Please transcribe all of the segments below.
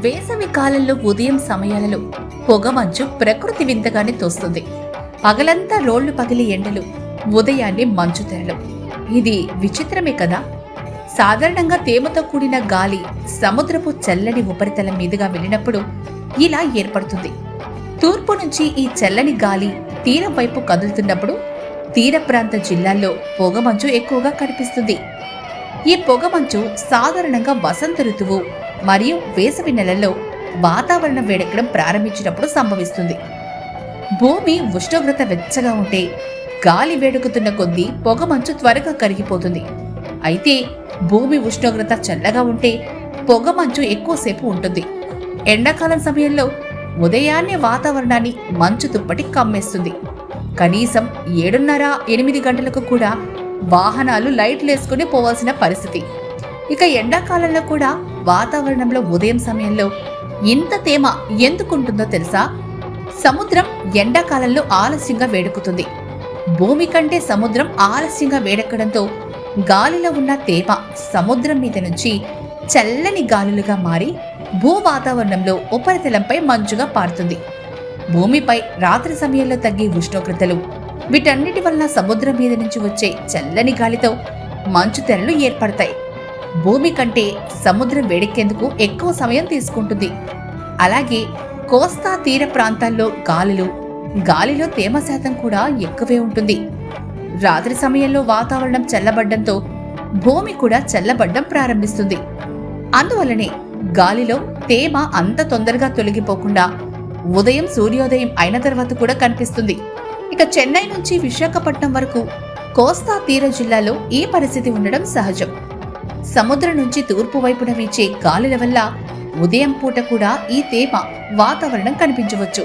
వేసవి కాలంలో ఉదయం సమయాలలో పొగమంచు ప్రకృతి వింతగానే తోస్తుంది. పగలంతా రోళ్లు పగిలి ఎండలు, ఉదయాన్నే మంచు తెరలు. ఇది విచిత్రమే కదా. సాధారణంగా తేమతో కూడిన గాలి సముద్రపు చల్లని ఉపరితలం మీదుగా వెళ్ళినప్పుడు ఇలా ఏర్పడుతుంది. తూర్పు నుంచి ఈ చల్లని గాలి తీరం వైపు కదులుతున్నప్పుడు తీర ప్రాంత జిల్లాల్లో పొగమంచు ఎక్కువగా కనిపిస్తుంది. ఈ పొగమంచు సాధారణంగా వసంత ఋతువు మరియు వేసవి నెలల్లో వాతావరణం వేడెక్కడం ప్రారంభించినప్పుడు సంభవిస్తుంది. భూమి ఉష్ణోగ్రత వెచ్చగా ఉంటే గాలి వేడెక్కుతున్న కొద్దీ పొగమంచు త్వరగా కరిగిపోతుంది. అయితే భూమి ఉష్ణోగ్రత చల్లగా ఉంటే పొగమంచు ఎక్కువసేపు ఉంటుంది. ఎండాకాలం సమయంలో ఉదయాన్నే వాతావరణాన్ని మంచు దుప్పటి కమ్మేస్తుంది. కనీసం 7:30-8 గంటలకు కూడా వాహనాలు లైట్లు వేసుకుని పోవాల్సిన పరిస్థితి. ఇక ఎండాకాలంలో కూడా వాతావరణంలో ఉదయం సమయంలో ఇంత తేమ ఎందుకుంటుందో తెలుసా? సముద్రం ఎండాకాలంలో ఆలస్యంగా వేడెక్కుతుంది. భూమి కంటే సముద్రం ఆలస్యంగా వేడెక్కడంతో గాలిలో ఉన్న తేమ సముద్రం మీద నుంచి చల్లని గాలులుగా మారి భూ వాతావరణంలో ఉపరితలంపై మంచుగా పారుతుంది. భూమిపై రాత్రి సమయంలో తగ్గే ఉష్ణోగ్రతలు, వీటన్నిటి వలన సముద్రం మీద నుంచి వచ్చే చల్లని గాలితో మంచు తెరలు ఏర్పడతాయి. భూమి కంటే సముద్రం వేడెక్కేందుకు ఎక్కువ సమయం తీసుకుంటుంది. అలాగే కోస్తా తీర ప్రాంతాల్లో గాలిలో తేమ శాతం కూడా ఎక్కువే ఉంటుంది. రాత్రి సమయంలో వాతావరణం చల్లబడ్డంతో భూమి కూడా చల్లబడ్డం ప్రారంభిస్తుంది. అందువల్లనే గాలిలో తేమ అంత తొందరగా తొలగిపోకుండా ఉదయం సూర్యోదయం అయిన తర్వాత కూడా కనిపిస్తుంది. ఇక చెన్నై నుంచి విశాఖపట్నం వరకు కోస్తా తీర జిల్లాలో ఈ పరిస్థితి ఉండడం సహజం. సముద్రం నుంచి తూర్పు వైపున వీచే గాలుల వల్ల ఉదయం పూట కూడా ఈ తేమ వాతావరణం కనిపించవచ్చు.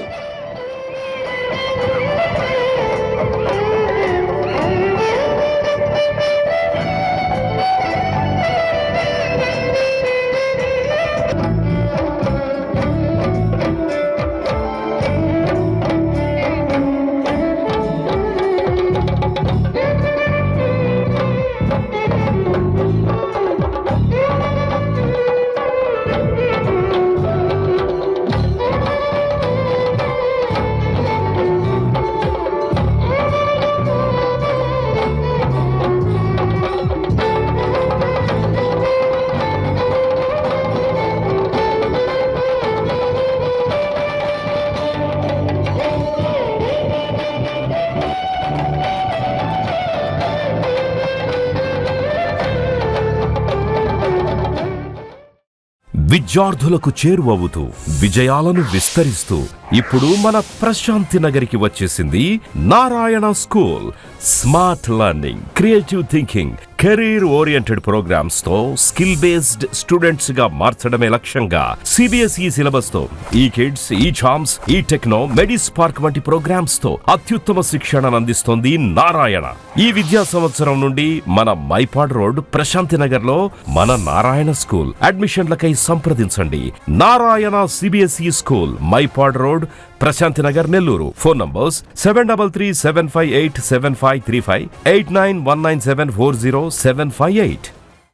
విద్యార్థులకు చేరువవుతూ విజయాలను విస్తరిస్తూ ఇప్పుడు మన ప్రశాంతి నగరికి వచ్చేసింది Narayana school. Smart learning, creative thinking, career oriented programmes తో స్కిల్ బేస్డ్ స్టూడెంట్స్ గా మార్చడమే లక్ష్యంగా సిబిఎస్ఈ సిలబస్ తో ఈ కిడ్స్, ఈ చామ్స్, ఈ టెక్నో, మెడిస్పార్క్ వంటి ప్రోగ్రామ్స్ తో అత్యుత్తమ శిక్షణను అందిస్తోంది నారాయణ. ఈ విద్యా సంవత్సరం నుండి మన మైపాడ్ రోడ్ ప్రశాంతి నగర్ లో మన నారాయణ స్కూల్. అడ్మిషన్లకై సంప్రదించండి. Narayana CBSE school, Mypad road, Prashanti Nagar, Nellore. Phone numbers 7337587535, 8919740758.